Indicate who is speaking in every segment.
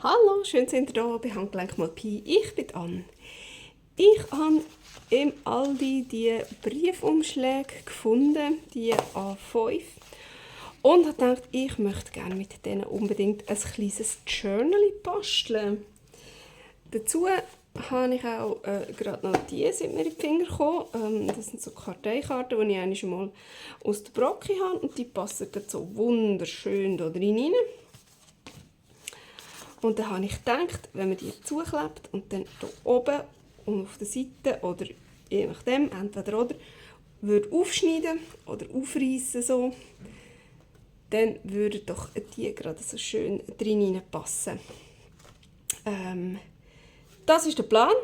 Speaker 1: Hallo, schön sind ihr da bei Handgelenk mal Pi. Ich bin Anne. Ich habe im Aldi die Briefumschläge gefunden, die A5. Und habe gedacht, ich möchte gerne mit denen unbedingt ein kleines Journal basteln. Dazu habe ich auch gerade noch die sind mir in die Finger gekommen. Das sind so Karteikarten, die ich einmal schon mal aus der Brocke habe. Und die passen gerade so wunderschön da rein. Und dann habe ich gedacht, wenn man die zuklebt und dann hier oben und auf der Seite oder je nachdem, entweder oder, würde aufschneiden oder aufreißen so, dann würden doch die gerade so schön drin passen. Das ist der Plan.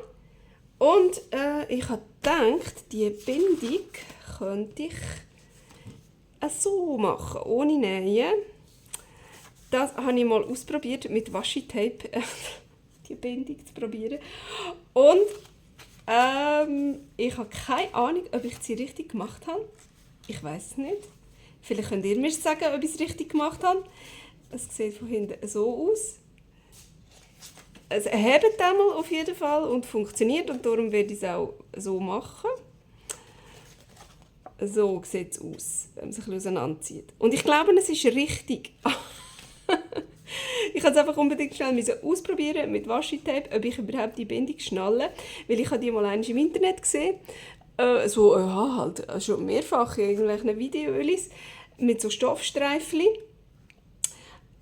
Speaker 1: Und ich habe gedacht, die Bindung könnte ich so machen, ohne Nähen. Das habe ich mal ausprobiert, mit Washi-Tape die Bindung zu probieren. Und ich habe keine Ahnung, ob ich sie richtig gemacht habe. Ich weiß es nicht. Vielleicht könnt ihr mir sagen, ob ich es richtig gemacht habe. Es sieht von hinten so aus. Es hebt einmal auf jeden Fall und funktioniert und darum werde ich es auch so machen. So sieht es aus, wenn man sich auseinanderzieht. Und ich glaube, es ist richtig. Ich musste es einfach unbedingt schnell ausprobieren mit Washi-Tape, ob ich überhaupt die Bindung schnalle, weil ich habe die mal einmal im Internet gesehen, halt schon mehrfach in irgendwelchen Videos mit so Stoffstreifen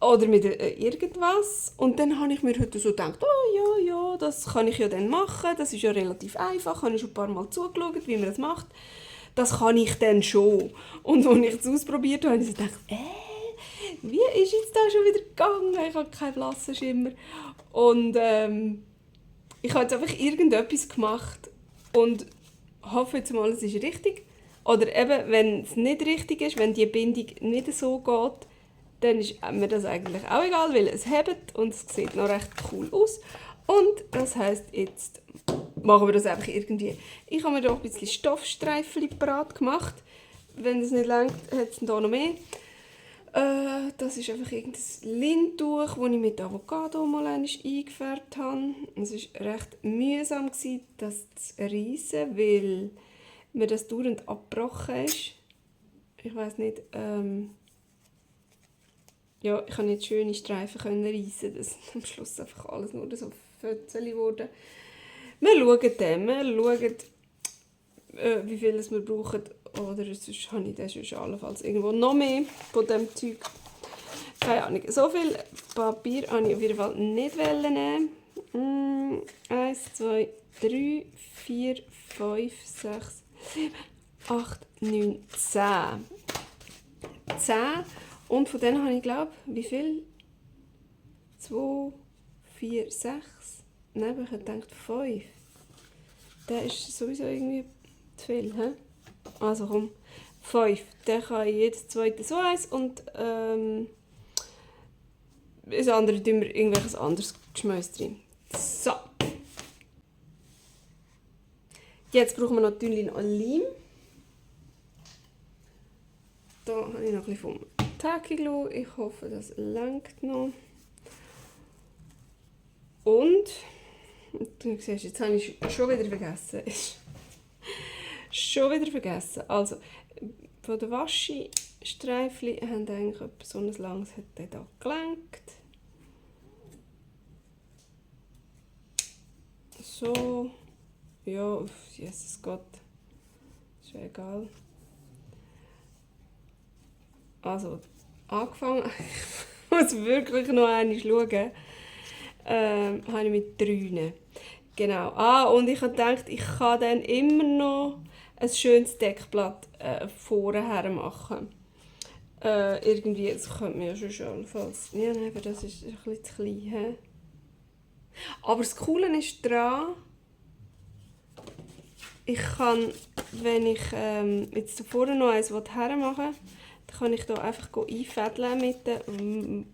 Speaker 1: oder mit irgendwas. Und dann habe ich mir heute so gedacht, oh ja, das kann ich ja dann machen, das ist ja relativ einfach, habe ich schon ein paar Mal zugeschaut, wie man das macht. Das kann ich dann schon. Und als ich es ausprobiert habe, habe ich so gedacht, wie ist jetzt da schon wieder gegangen? Ich habe keinen blassen Schimmer. Und ich habe jetzt einfach irgendetwas gemacht und hoffe jetzt mal, es ist richtig. Oder eben, wenn es nicht richtig ist, wenn die Bindung nicht so geht, dann ist mir das eigentlich auch egal, weil es hebt und es sieht noch recht cool aus. Und das heisst, jetzt machen wir das einfach irgendwie. Ich habe mir da ein bisschen Stoffstreifen parat gemacht. Wenn es nicht reicht, hat es da noch mehr. Das ist einfach irgendein Lindtuch, das ich mit Avocado mal eingefärbt habe. Es war recht mühsam, das zu reissen, weil mir das dauernd abgebrochen ist. Ich weiss nicht, ja, ich konnte nicht schöne Streifen reissen. Das ist am Schluss einfach alles nur so Fötzchen geworden. Wir schauen dann, wie viel wir brauchen. Oder sonst habe ich das allenfalls irgendwo noch mehr von diesem Zeug. Keine Ahnung. So viel Papier habe ich auf jeden Fall nicht nehmen. 1, 2, 3, 4, 5, 6, 7, 8, 9, 10. 10. Und von denen habe ich, glaube wie viel? 2, 4, 6. Nein, ich habe gedacht 5. Der ist sowieso irgendwie zu viel, hä? Also komm, 5. Dann kann ich jedes zweite so eins und das andere tun wir irgendwelches anderes Geschmäus drin. So. Jetzt brauchen wir natürlich noch Leim. Da habe ich noch ein bisschen vom Taki-Glue. Ich hoffe, das reicht noch. Und du siehst, jetzt habe ich schon wieder vergessen. Also, von den Washi-Streifchen haben eigentlich etwa so ein langes hat der da gelenkt. So. Ja, Jesus Gott. Ist ja egal. Also, angefangen. Ich muss wirklich noch einmal schauen. Habe ich mit 3. Genau. Und ich habe gedacht, ich kann dann immer noch ein schönes Deckblatt vorher machen. Irgendwie, das könnte man ja schon allenfalls. Ja, nein, aber das ist ein bisschen zu klein. He? Aber das Coole ist daran, ich kann, wenn ich jetzt da vorne noch eins hermachen will, dann kann ich da einfach einfädeln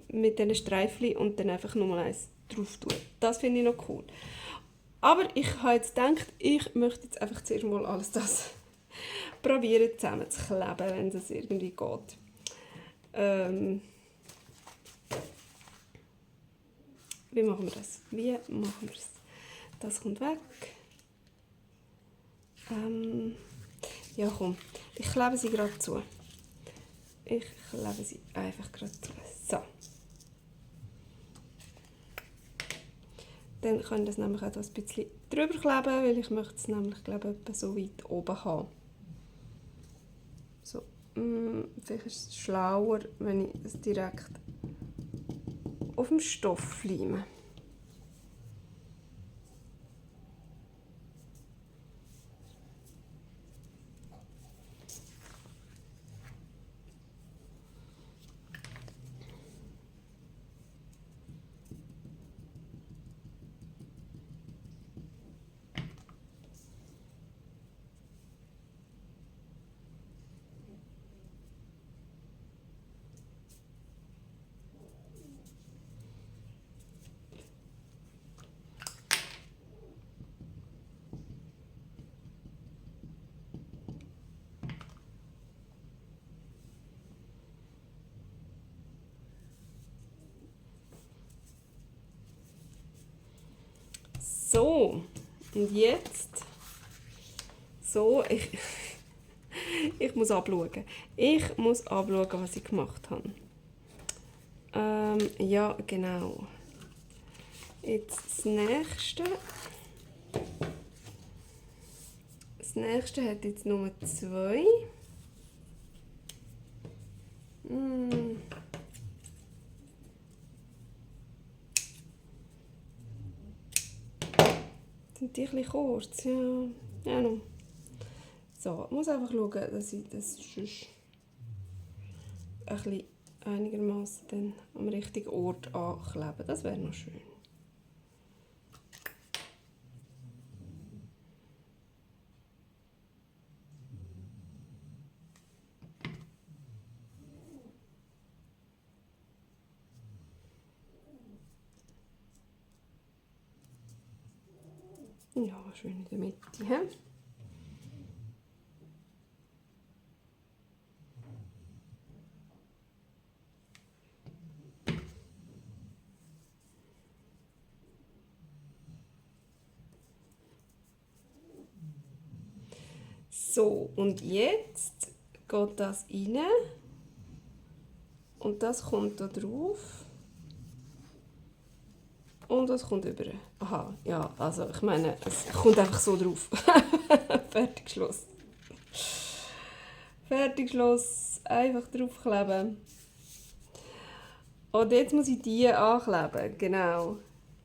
Speaker 1: mit diesen Streifen und dann einfach nochmal eins drauf tun. Das finde ich noch cool. Aber ich habe jetzt gedacht, ich möchte jetzt einfach zuerst mal alles das probieren zusammenzukleben, wenn es irgendwie geht. Wie machen wir das? Wie machen wir es? Das kommt weg. Ja komm, ich klebe sie gerade zu. Ich klebe sie einfach gerade zu. So. Dann kann ich das nämlich auch ein bisschen drüber kleben, weil ich möchte es nämlich, glaube ich, so weit oben haben. So. Vielleicht ist es schlauer, wenn ich es direkt auf dem Stoff leime. So, und jetzt, so, ich muss abschauen. Ich muss abschauen, was ich gemacht habe. Ja, genau. Jetzt das Nächste. Das Nächste hat jetzt Nummer 2. Sind die ein bisschen kurz? Ja. Ja, no. So, ich muss einfach schauen, dass ich das sonst ein bisschen einigermaßen dann am richtigen Ort anklebe. Das wäre noch schön. Ja, schön in der Mitte. He? So, und jetzt geht das rein und das kommt da drauf und das kommt über. Aha, ja, also ich meine, es kommt einfach so drauf. Fertig, Schluss. Fertig, Schluss. Einfach draufkleben. Und jetzt muss ich die ankleben, genau.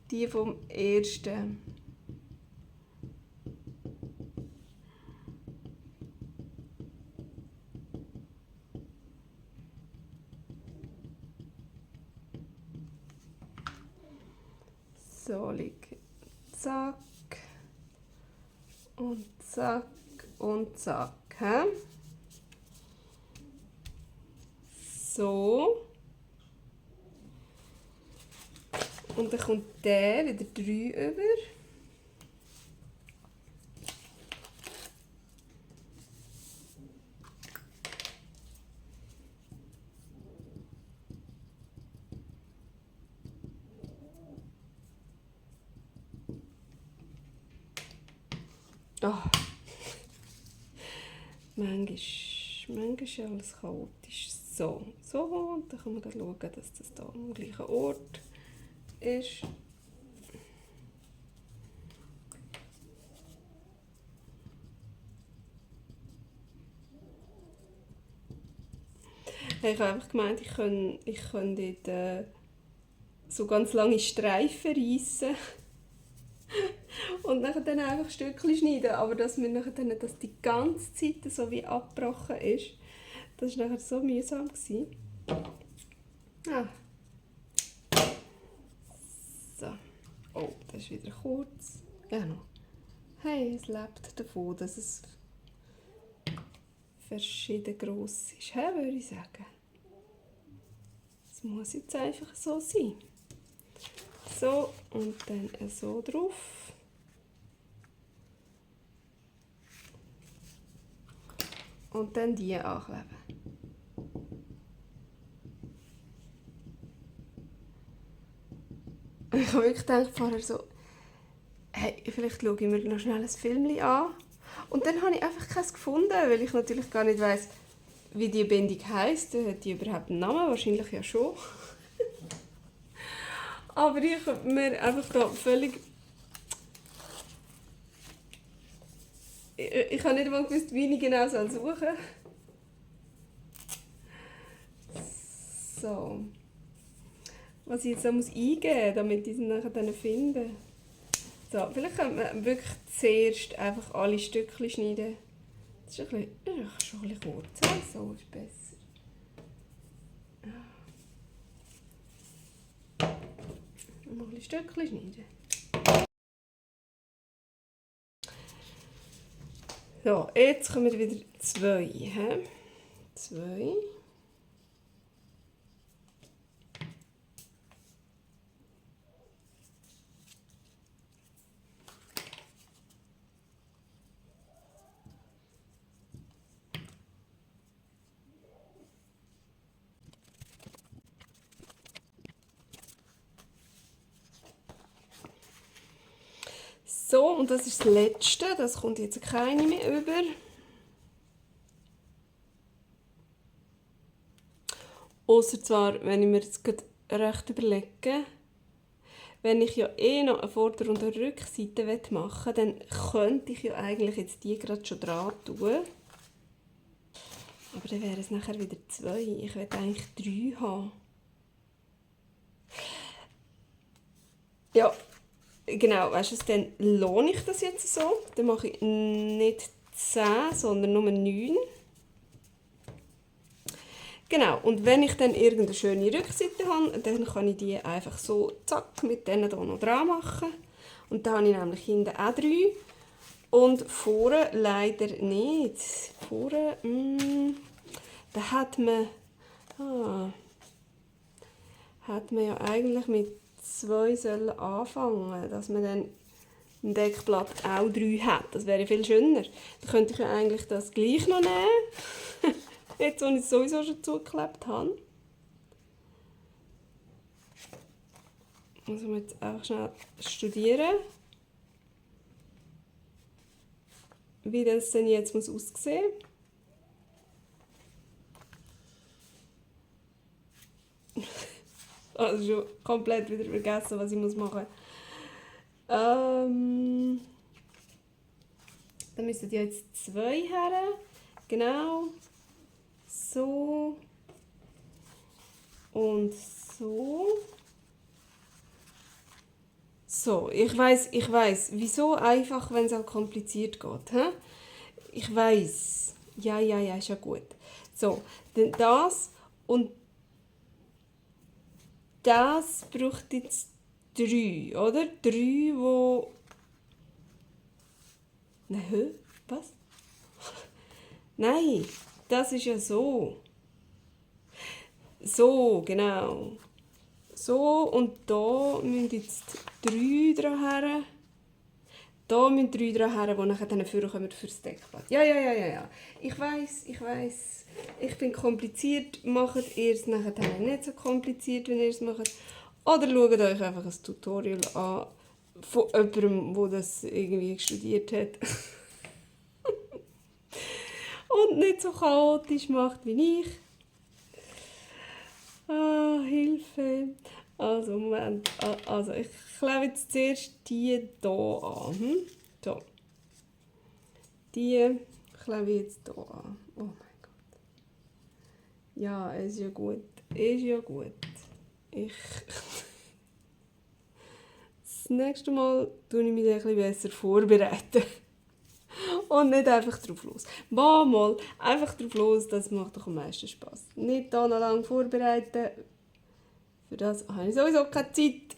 Speaker 1: Die vom ersten. So, liegen. Zack. Und zack. Und zack. He? So. Und dann kommt der wieder 3 über. Oh. Manchmal ist alles chaotisch. So, und dann kann man dann schauen, dass das hier am gleichen Ort ist. Ich habe einfach gemeint, ich kann dort so ganz lange Streifen reissen und nachher dann einfach Stückchen schneiden, aber dass mir nachher dann, dass die ganze Zeit so wie abgebrochen ist, das war nachher so mühsam. Ah. So. Oh, das ist wieder kurz. Ja, noch. Hey, es lebt davon, dass es verschieden gross ist, würde ich sagen. Es muss jetzt einfach so sein. So, und dann so drauf. Und dann die ankleben. Und ich habe wirklich gedacht vorher so, hey, vielleicht schaue ich mir noch schnell ein Film an. Und dann habe ich einfach keins gefunden, weil ich natürlich gar nicht weiss, wie die Bindung heisst. Hat die überhaupt einen Namen? Wahrscheinlich ja schon. Aber ich habe mir einfach da völlig... Ich habe nicht einmal gewusst, wie ich genau suchen soll. So. Was ich jetzt noch eingeben muss, damit ich es nachher finden. So, vielleicht könnte man wirklich zuerst einfach alle Stückchen schneiden. Das ist, das ist schon ein bisschen kurz. So ist besser. Noch ein bisschen Stückchen schneiden. So, jetzt kommen wieder 2. He? 2. So, und das ist das Letzte. Das kommt jetzt keine mehr über. Ausser zwar, wenn ich mir jetzt recht überlege, wenn ich ja noch eine Vorder- und eine Rückseite machen will, dann könnte ich ja eigentlich jetzt die gerade schon dran tun. Aber dann wären es nachher wieder 2. Ich will eigentlich 3 haben. Ja, genau, weißt du, dann lohne ich das jetzt so. Dann mache ich nicht 10, sondern nur 9. Genau, und wenn ich dann irgendeine schöne Rückseite habe, dann kann ich die einfach so zack mit denen hier noch dran machen. Und dann habe ich nämlich hinten auch 3. Und vorne leider nicht. Vorne, da hat man ja eigentlich mit 2 sollen anfangen, dass man dann im Deckblatt auch 3 hat. Das wäre viel schöner. Dann könnte ich ja eigentlich das gleich noch nehmen. Jetzt, wo ich es sowieso schon zugeklebt habe. Muss man jetzt auch schnell studieren, wie das denn jetzt muss aussehen. Also schon komplett wieder vergessen, was ich machen muss. Da müssen ja jetzt 2 her. Genau. So. Und so. So, ich weiß, wieso einfach, wenn es auch kompliziert geht. He? Ich weiß. Ja, ist ja gut. So, dann das und das braucht jetzt 3, oder? 3, wo... Nein, was? Nein, das ist ja so. So, genau. So, und da müssen jetzt 3 dran her. Da müssen 3 dran her, die nachher dann kommen für das Deckblatt. Ja. Ich weiss. Ich bin kompliziert. Macht ihr es nachher nicht so kompliziert, wenn ihr es macht. Oder schaut euch einfach ein Tutorial an von jemandem, der das irgendwie studiert hat. Und nicht so chaotisch macht wie ich. Ah, Hilfe. Also, Moment. Also, ich klebe jetzt zuerst die hier an. So. Die klebe ich jetzt hier an. Oh mein Gott. Ja, ist ja gut. Das nächste Mal tue ich mich ein bisschen besser vorbereiten. Und nicht einfach drauf los. Mal einfach drauf los, das macht doch am meisten Spass. Nicht da noch lange vorbereiten. Für das habe ich sowieso keine Zeit.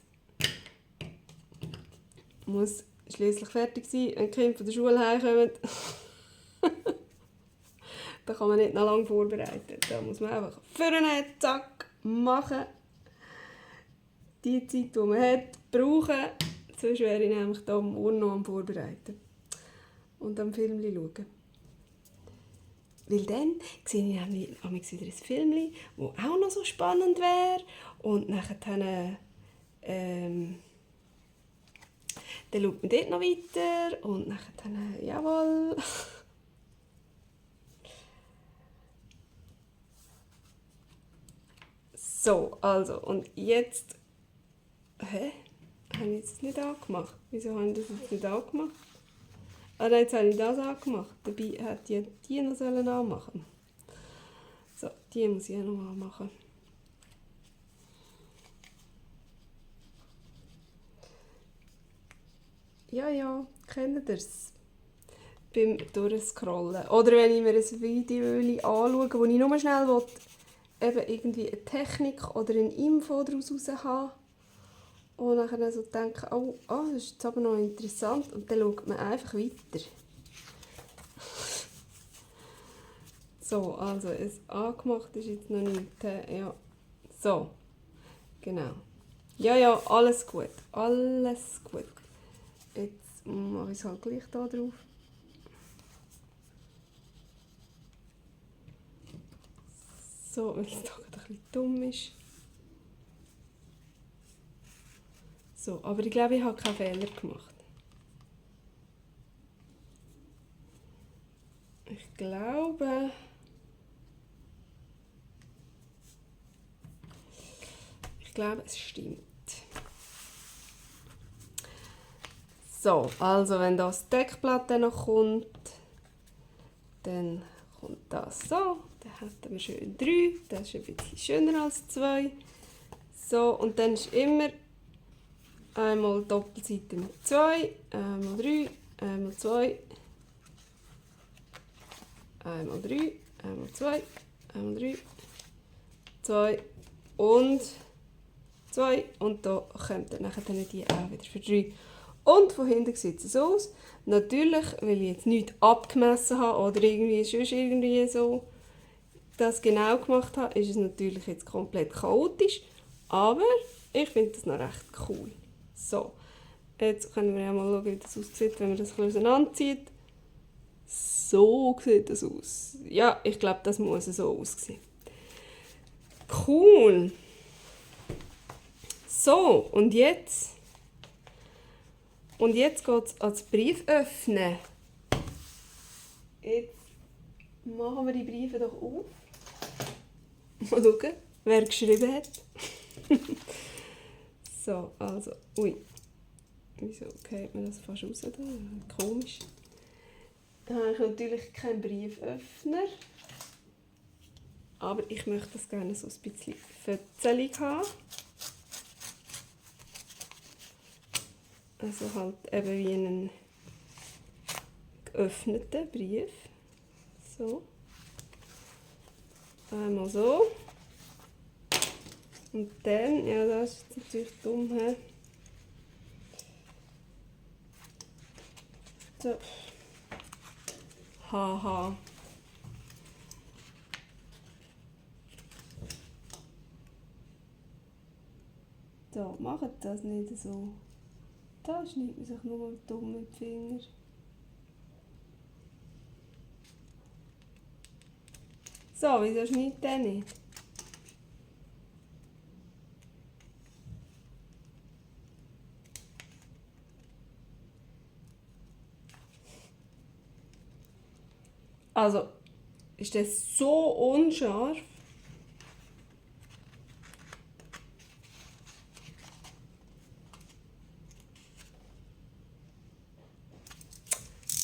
Speaker 1: Muss schließlich fertig sein, wenn die Kinder von der Schule heimkommen. Da kann man nicht noch lange vorbereiten. Da muss man einfach vorne, zack, machen. Die Zeit, die man hat, brauchen. Sonst wäre ich nämlich da morgen noch am Vorbereiten. Und am Film schauen. Weil dann sehe ich nämlich wieder ein Film, das auch noch so spannend wäre. Und nachher Dann schaut man dort noch weiter und dann, jawohl. So, also, und jetzt... Hä? Habe ich das nicht angemacht? Wieso habe ich das jetzt nicht angemacht? Ah nein, jetzt habe ich das angemacht. Dabei hätte ich die noch anmachen sollen. So, die muss ich auch noch anmachen. Ja, kennt ihr es? Beim Durchscrollen. Oder wenn ich mir ein Video anschaue, wo ich nur schnell will, eben irgendwie eine Technik oder eine Info daraus raus habe. Und dann so denke, oh, das ist jetzt aber noch interessant. Und dann schaut man einfach weiter. So, also es angemacht ist jetzt noch nicht. Ja. So, genau. Ja, alles gut. Alles gut. Jetzt mache ich es halt gleich da drauf. So, weil es da gerade ein bisschen dumm ist. So, aber ich glaube, ich habe keinen Fehler gemacht. Ich glaube... es stimmt. So, also wenn das Deckblatt dann noch kommt, dann kommt das so. Dann hätten wir schön 3. Das ist ein bisschen schöner als 2. So, und dann ist immer einmal Doppelseite mit 2, einmal 3, einmal 2, einmal 3, einmal 2, einmal 3, 2 und 2. Und da kommt dann die auch wieder für 3. Und von hinten sieht es so aus. Natürlich, weil ich jetzt nichts abgemessen habe oder irgendwie so das genau gemacht habe, ist es natürlich jetzt komplett chaotisch. Aber ich finde das noch recht cool. So, jetzt können wir ja mal schauen, wie das aussieht, wenn man das ein bisschen auseinanderzieht. So sieht das aus. Ja, ich glaube, das muss so aussehen. Cool. So, und jetzt geht es ans Brief öffnen. Jetzt machen wir die Briefe doch auf. Mal schauen, wer geschrieben hat. So, also, ui. Wieso geht mir das fast raus? Da? Komisch. Da habe ich natürlich keinen Brieföffner. Aber ich möchte das gerne so ein bisschen fötzelig haben. Also halt eben wie einen geöffneten Brief. So. Einmal so. Und dann, ja, das ist jetzt natürlich dumm. He? So. Haha. So, macht das nicht so. Da schneidet man sich nur dumm mit den Finger. So, wieso schneidet der nicht? Also, ist das so unscharf?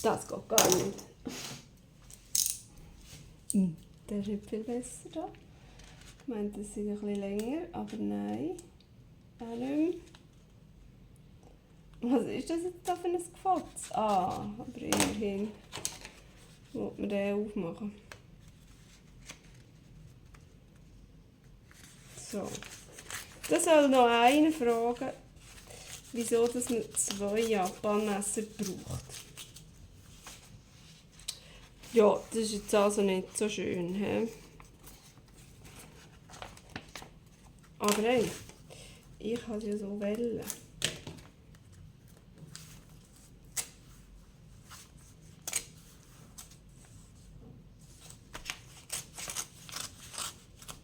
Speaker 1: Das geht gar nicht. Der ist nicht viel besser da. Ich meinte, das ist ein bisschen länger, aber nein. Auch nicht mehr. Was ist das jetzt da für ein Gefotz? Ah, aber immerhin. Wollen wir den aufmachen. So. Da soll noch einer fragen, wieso dass man 2 Japanmesser braucht. Ja, das ist jetzt also nicht so schön. He? Aber hey, ich habe es ja so wollen.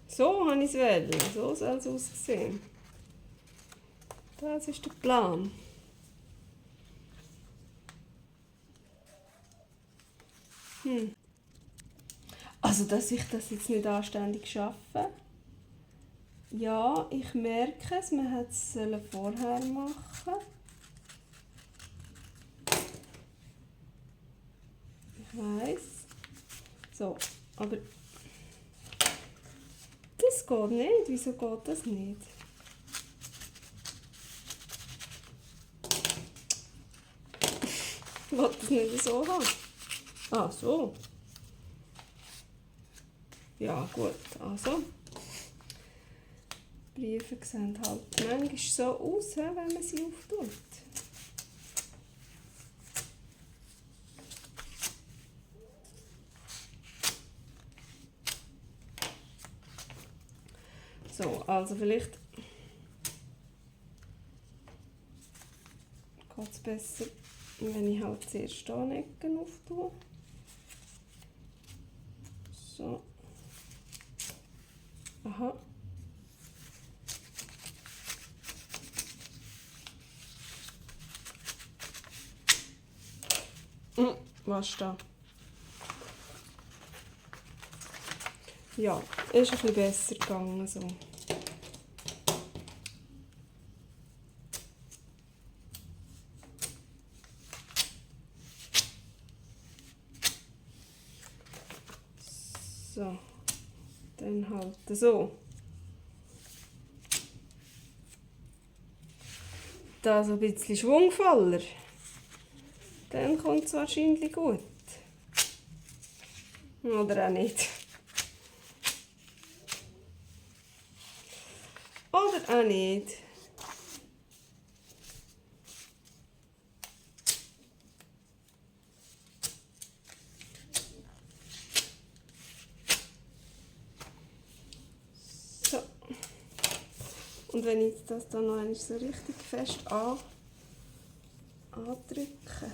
Speaker 1: So habe ich es wollen. So soll es aussehen. Das ist der Plan. Also, dass ich das jetzt nicht anständig schaffe. Ja, ich merke es, man hätte es vorher machen. Ich weiss. So, aber das geht nicht. Wieso geht das nicht? Ich will das nicht so haben. Ah, so. Ja, gut, also. Briefe sehen halt manchmal so aus, wenn man sie auftut. So, also vielleicht geht es besser, wenn ich halt zuerst hier Ecken auftue. So. Aha. Was ist da? Ja, ist ein bisschen besser gegangen so. So, dann halt so. Da so ein bisschen schwungvoller. Dann kommt es wahrscheinlich gut. Oder auch nicht. Oder auch nicht. So. Und wenn ich das dann noch einmal so richtig fest andrücke.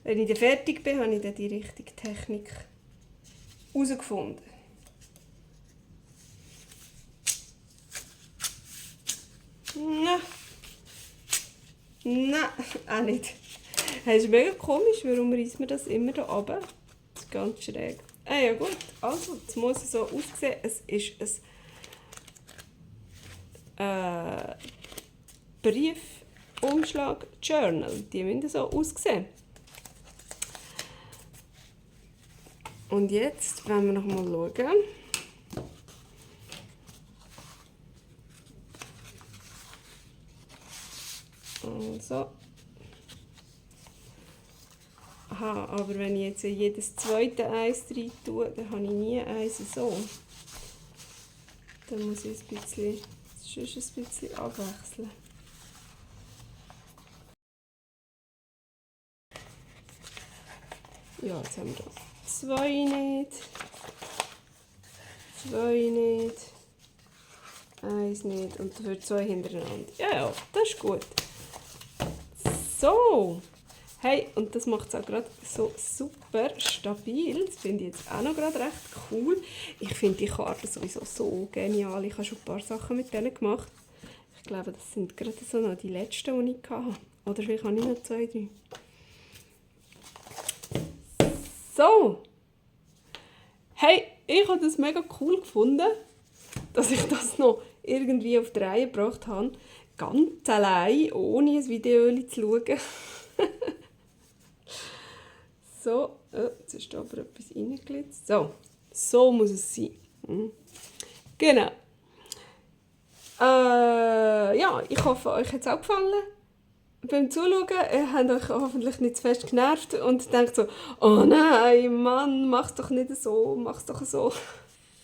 Speaker 1: Wenn ich dann fertig bin, habe ich dann die richtige Technik herausgefunden. Nein. Nein, auch nicht. Das ist mega komisch, warum reißt man das immer da runter? Das ist ganz schräg. Ah ja gut, also, jetzt muss es so aussehen. Es ist ein Briefumschlag-Journal. Die müssen so aussehen. Und jetzt wollen wir noch mal schauen. Also. Aha, aber wenn ich jetzt jedes zweite Eis rein tue, dann habe ich nie eins so. Dann muss ich ein bisschen abwechseln. Ja, jetzt haben wir da 2 nicht. 2 nicht. 1 nicht. Und dafür 2 hintereinander. Ja, das ist gut. So. Hey, und das macht es auch gerade so super stabil. Das finde ich jetzt auch noch gerade recht cool. Ich finde die Karten sowieso so genial. Ich habe schon ein paar Sachen mit denen gemacht. Ich glaube, das sind gerade so noch die letzten, die ich hatte. Oder vielleicht habe ich noch 2, 3. So. Hey, ich habe das mega cool gefunden, dass ich das noch irgendwie auf die Reihe gebracht habe. Ganz allein, ohne ein Video zu schauen. So, jetzt ist da aber etwas reingeglitzt. So muss es sein. Genau. Ja, ich hoffe, euch hat es auch gefallen. Beim Zuschauen habt euch hoffentlich nicht zu fest genervt und denkt so, oh nein, Mann, mach's doch nicht so, mach's doch so.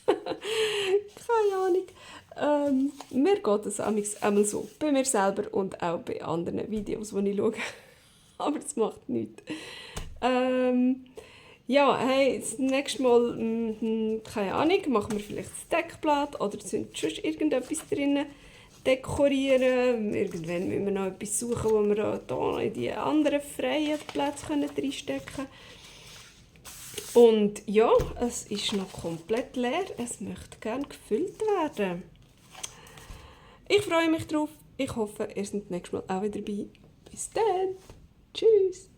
Speaker 1: Keine Ahnung. Mir geht es einmal so. Bei mir selber und auch bei anderen Videos, die ich schaue. Aber das macht nichts. Ja, hey, das nächste Mal, keine Ahnung, machen wir vielleicht das Deckblatt oder sind sonst irgendetwas drin dekorieren. Irgendwann müssen wir noch etwas suchen, wo wir hier in die anderen freien Plätze reinstecken können. Und ja, es ist noch komplett leer. Es möchte gerne gefüllt werden. Ich freue mich drauf. Ich hoffe, ihr seid nächstes Mal auch wieder dabei. Bis dann. Tschüss.